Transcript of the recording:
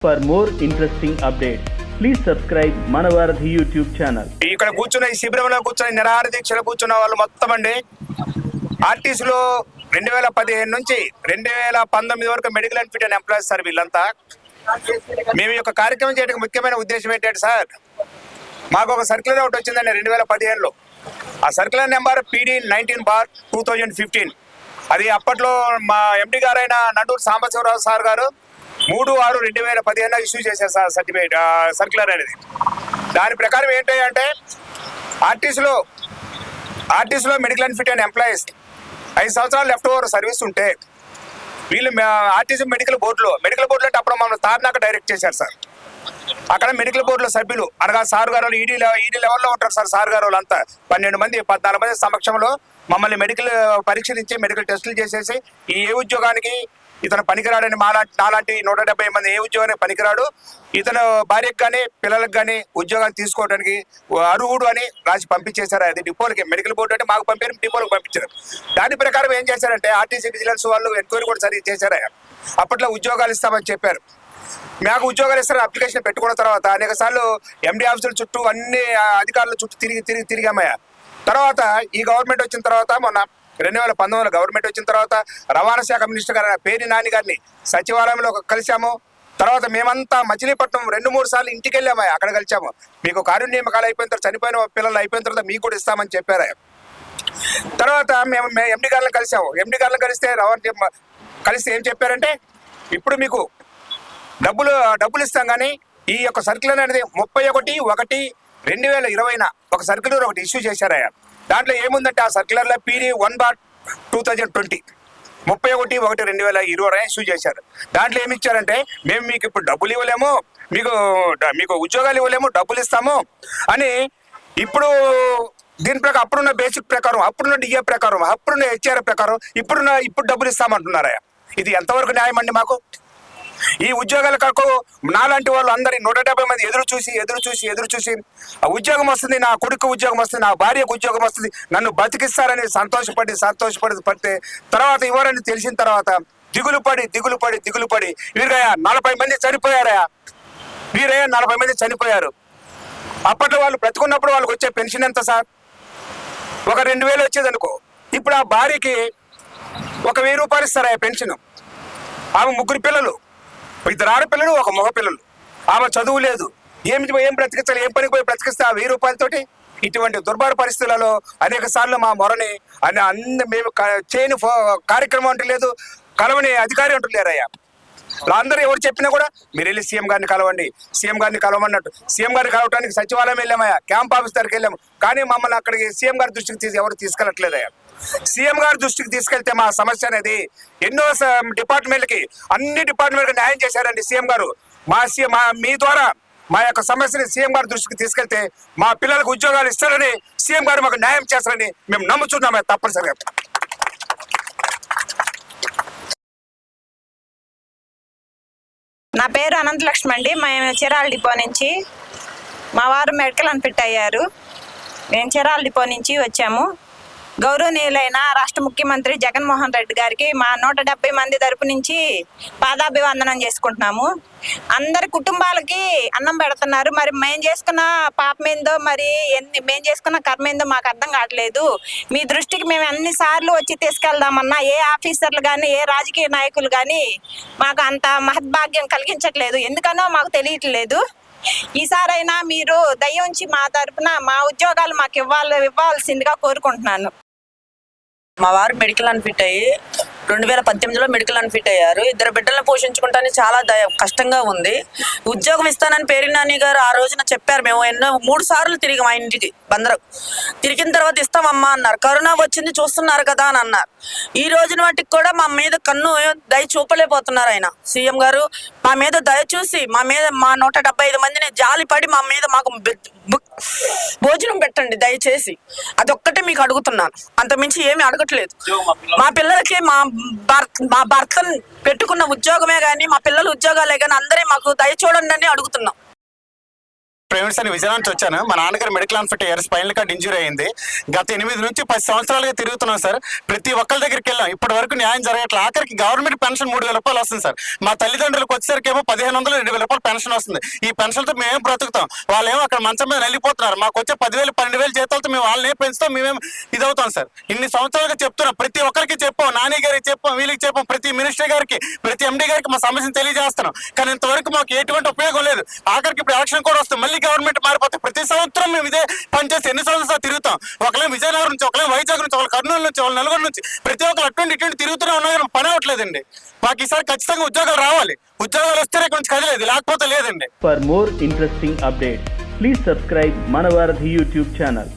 For more interesting updates, please subscribe Manavarathi YouTube channel. ఇక్కడ కూర్చున్న ఈ శిబిరంలో కూర్చున్న నిరాహార దీక్షలో కూర్చున్న వాళ్ళు మొత్తం అండి ఆర్టీసీలో 2015 నుంచి 2019 వరకు medical and fit and employees sir వీళ్ళంతా. మేము ఈ యొక్క కార్యక్రమం చేయడానికి ముఖ్యమైన ఉద్దేశం ఏంటంటే సార్, మాకు ఒక సర్క్యులర్ ఒకటి వచ్చిందండి 2015లో. ఆ సర్క్యులర్ నెంబర్ PD 19/2015. అది అప్పట్లో మా ఎండి గారైన నండూరు సాంబశివరావు సార్ గారు 3/6/2015 ఇష్యూ చేశారు సార్ సర్టిఫికేట్ సర్క్యులర్ అనేది. దాని ప్రకారం ఏంటంటే ఆర్టీసీలో medical and fit and employees 5 సంవత్సరాలు లెఫ్ట్ ఓవర్ సర్వీస్ ఉంటే వీళ్ళు ఆర్టీసీ మెడికల్ బోర్డులో అంటే అప్పుడు మమ్మల్ని తార్నాక డైరెక్ట్ చేశారు సార్. అక్కడ మెడికల్ బోర్డులో సభ్యులు అనగా సార్ గారు ఈడీ లెవెల్లో ఉంటారు సార్. సార్ గారు వాళ్ళంతా 14 మంది సమక్షంలో మమ్మల్ని మెడికల్ పరీక్షలించి మెడికల్ టెస్టులు చేసేసి ఏ ఉద్యోగానికి ఇతను పనికిరాడని నాలాంటి 170 మంది ఏ ఉద్యోగానికి పనికిరాడు, ఇతను భార్యకు కానీ పిల్లలకు కానీ ఉద్యోగాన్ని తీసుకోవడానికి అర్హుడు అని రాసి పంపించేశారు. అది డిపోలకి, మెడికల్ బోర్డు అంటే మాకు పంపారు, డిపోలకు పంపించారు. దాని ప్రకారం ఏం చేశారంటే ఆర్టీసీ విజిలెన్స్ వాళ్ళు ఎంక్వైరీ కూడా సరిగ్గా చేశారు. అప్పట్లో ఉద్యోగాలు ఇస్తామని చెప్పారు. మాకు ఉద్యోగాలు ఇస్తారు అప్లికేషన్ పెట్టుకున్న తర్వాత అనేక సార్లు ఎండి ఆఫీసుల చుట్టూ అన్ని అధికారుల చుట్టూ తిరిగామయ్యా. తర్వాత ఈ గవర్నమెంట్ వచ్చిన తర్వాత మొన్న 2019 గవర్నమెంట్ వచ్చిన తర్వాత రవాణా శాఖ మినిస్టర్ గారు పేర్ని నాని గారిని సచివాలయంలో కలిసాము. తర్వాత మేమంతా మచిలీపట్నం 2-3 సార్లు ఇంటికి వెళ్ళాము, అక్కడ కలిసాము. మీకు కారుణ్య నియామకాలు అయిపోయిన తర్వాత చనిపోయిన పిల్లలు అయిపోయిన తర్వాత మీకు కూడా ఇస్తామని చెప్పారు. తర్వాత మేము ఎండి గారిని కలిసాము. ఎండి గారిని కలిస్తే ఏం చెప్పారంటే, ఇప్పుడు మీకు డబ్బులు ఇస్తాం కానీ ఈ యొక్క సర్క్యులర్ అనేది 31/1/2020 ఒక సర్క్యులర్ ఒకటి ఇష్యూ చేశారయ్యా. దాంట్లో ఏముందంటే ఆ సర్క్యులర్లో PD 1/2020 31/1/2020 ఇష్యూ చేశారు. దాంట్లో ఏమి ఇచ్చారంటే, మేము మీకు ఇప్పుడు డబ్బులు ఇవ్వలేము, మీకు ఉద్యోగాలు ఇవ్వలేము, డబ్బులు ఇస్తాము అని. ఇప్పుడు దీని ప్రకారం అప్పుడున్న బేసిక్ ప్రకారం, అప్పుడున్న డిఏ ప్రకారం, అప్పుడున్న HR ప్రకారం ఇప్పుడు డబ్బులు ఇస్తామంటున్నారయ్యా. ఇది ఎంతవరకు న్యాయం అండి? మాకు ఈ ఉద్యోగాల కాకు నాలాంటి వాళ్ళు అందరి 170 మంది ఎదురు చూసి ఉద్యోగం వస్తుంది, నా కొడుకు ఉద్యోగం వస్తుంది, నా భార్యకు ఉద్యోగం వస్తుంది, నన్ను బతికిస్తారని సంతోషపడితే తర్వాత ఇవ్వరని తెలిసిన తర్వాత దిగులు పడి వీరయ్య 40 మంది చనిపోయారయ్యా. 40 మంది చనిపోయారు. అప్పట్లో వాళ్ళు బ్రతుకున్నప్పుడు వాళ్ళకి వచ్చే పెన్షన్ ఎంత సార్? ఒక 2,000 వచ్చేది అనుకో. ఇప్పుడు ఆ భార్యకి ఒక 1,000 రూపాయలు ఇస్తారా పెన్షన్. ఆమె 3 పిల్లలు, 2 ఆడపిల్లలు, 1 మగ పిల్లలు. ఆమె చదువు లేదు, ఏం బ్రతికించాలి, ఏం పనికి పోయి బ్రతికిస్తే ఆ 1000 రూపాయలతోటి? ఇటువంటి దుర్భర పరిస్థితులలో అనేక సార్లు మా మొరని మేము చేయని కార్యక్రమం అంటూ లేదు, కలవని అధికారి అంటూ లేరయ్యా. అందరూ ఎవరు చెప్పినా కూడా మీరు వెళ్ళి సీఎం గారిని కలవమన్నట్టు సీఎం గారిని కలవడానికి సచివాలయం వెళ్ళామయ్యా, క్యాంప్ ఆఫీస్ దగ్గరికి వెళ్ళాము. కానీ మమ్మల్ని అక్కడికి సీఎం గారి దృష్టికి ఎవరు తీసుకెళ్ళట్లేదయ్యా. సీఎం గారి దృష్టికి తీసుకెళ్తే మా సమస్య అనేది ఎన్నో డిపార్ట్మెంట్లకి, అన్ని డిపార్ట్మెంట్కి న్యాయం చేశారండి సీఎం గారు. మీ ద్వారా మా యొక్క సమస్యని సీఎం గారి దృష్టికి తీసుకెళ్తే మా పిల్లలకు ఉద్యోగాలు ఇస్తారని, సీఎం గారు మాకు న్యాయం చేస్తారని మేము నమ్ముతున్నామే తప్పనిసరిగా. నా పేరు అనంతలక్ష్మి అండి. మేము చీరాల డిపో నుంచి, మా వారు మెడికల్ అండ్ ఫిట్ అయ్యారు. మేము చీరాల డిపో నుంచి వచ్చాము. గౌరవనీయులైన రాష్ట్ర ముఖ్యమంత్రి జగన్మోహన్ రెడ్డి గారికి మా 170 మంది తరపు నుంచి పాదాభివందనం చేసుకుంటున్నాము. అందరి కుటుంబాలకి అన్నం పెడుతున్నారు. మరి మేము చేసుకున్న పాపమేందో, మరి మేము చేసుకున్న కర్మేందో మాకు అర్థం కావట్లేదు. మీ దృష్టికి మేము అన్నిసార్లు వచ్చి తీసుకెళ్దామన్నా ఏ ఆఫీసర్లు కానీ ఏ రాజకీయ నాయకులు కానీ మాకు అంత మహద్భాగ్యం కలిగించట్లేదు. ఎందుకనో మాకు తెలియట్లేదు. ఈసారైనా మీరు దయ ఉంచి మా తరపున మా ఉద్యోగాలు మాకు ఇవ్వాల్సిందిగా కోరుకుంటున్నాను. మా వారు మెడికల్ అండ్ ఫిట్ అయ్యి 2018లో మెడికల్ అండ్ ఫిట్ అయ్యారు. 2 బిడ్డలను పోషించుకుంటానికి చాలా కష్టంగా ఉంది. ఉద్యోగం ఇస్తానని పేర్ని నాని గారు ఆ రోజున చెప్పారు. మేము 3 సార్లు తిరిగి మా ఇంటికి బందరం తిరిగిన తర్వాత ఇస్తామమ్మా అన్నారు. కరోనా వచ్చింది చూస్తున్నారు కదా అని అన్నారు. ఈ రోజున వాటికి కూడా మా మీద కన్ను దయ చూపలేకపోతున్నారు. ఆయన సీఎం గారు మా మీద దయ చూసి మా 175 మందిని జాలి పడి మాకు భోజనం పెట్టండి దయచేసి. అదొక్కటే మీకు అడుగుతున్నాను, అంతమించి ఏమీ అడగట్లేదు. మా పిల్లలకి మా భర్తను పెట్టుకున్న ఉద్యోగమే కానీ మా పిల్లల ఉద్యోగాలే కానీ అందరే మాకు దయ చూడండి అని అడుగుతున్నాం. ప్రైవేట్స్ అని విజయనగరం నుంచి వచ్చాను. మా నాన్నగారు మెడికల్ అన్ఫిట్ అయ్యారు, స్పైనల్ కార్డ్ ఇంజురీ అయింది. గత 8 నుంచి 10 సంవత్సరాలుగా తిరుగుతున్నాం సార్. ప్రతి ఒక్కరి దగ్గరికి వెళ్ళాం, ఇప్పటి వరకు న్యాయం జరగట్లేదు. ఆఖరికి గవర్నమెంట్ పెన్షన్ 3,000 రూపాయలు వస్తుంది సార్. మా తల్లిదండ్రులకు వచ్చేసరికి ఏమో 1,500 2,000 రూపాయలు పెన్షన్ వస్తుంది. ఈ పెన్షన్తో మేమేం బ్రతుకుతాం, వాళ్ళేమో అక్కడ మంచం మీద వెళ్ళిపోతున్నారు. మాకు వచ్చే 10,000 12,000 జీతాలతో మేము వాళ్ళనే పెంచుతాం, మేమేం ఇదవుతాం సార్. ఇన్ని సంవత్సరాలుగా చెప్తున్నాం, ప్రతి ఒక్కరికి చెప్పాం, నాని గారికి చెప్పాం, వీళ్ళకి చెప్పాం, ప్రతి మినిస్టర్ గారికి, ప్రతి ఎండి గారికి మా సమస్యను తెలియజేస్తున్నాం. కానీ ఇంతవరకు మాకు ఎటువంటి ఉపయోగం లేదు. ఆఖరికి ఇప్పుడు ఎలక్షన్ కూడా వస్తుంది, మళ్ళీ గవర్నమెంట్ మారిపోతే ప్రతి సంవత్సరం మేము ఇదే పనిచేసి ఎన్ని సంవత్సరాలు తిరుగుతాం. ఒకళ్ళే విజయనగరం నుంచి, ఒకళ్ళే వైజాగ్ నుంచి, ఒకళ్ళు కర్నూలు నుంచి, ఒకళ్ళు నల్గొండ నుంచి, ప్రతి ఒక్కరు అటువంటి ఇటువంటి తిరుగుతూనే ఉన్నా కానీ పని అవ్వట్లేదండి. మాకు ఈసారి ఖచ్చితంగా ఉద్యోగాలు రావాలి. ఉద్యోగాలు వస్తేనే ఇక్కడ నుంచి కదలేదు, లేకపోతే లేదండి. For more interesting updates, please subscribe Manavarathi YouTube channel.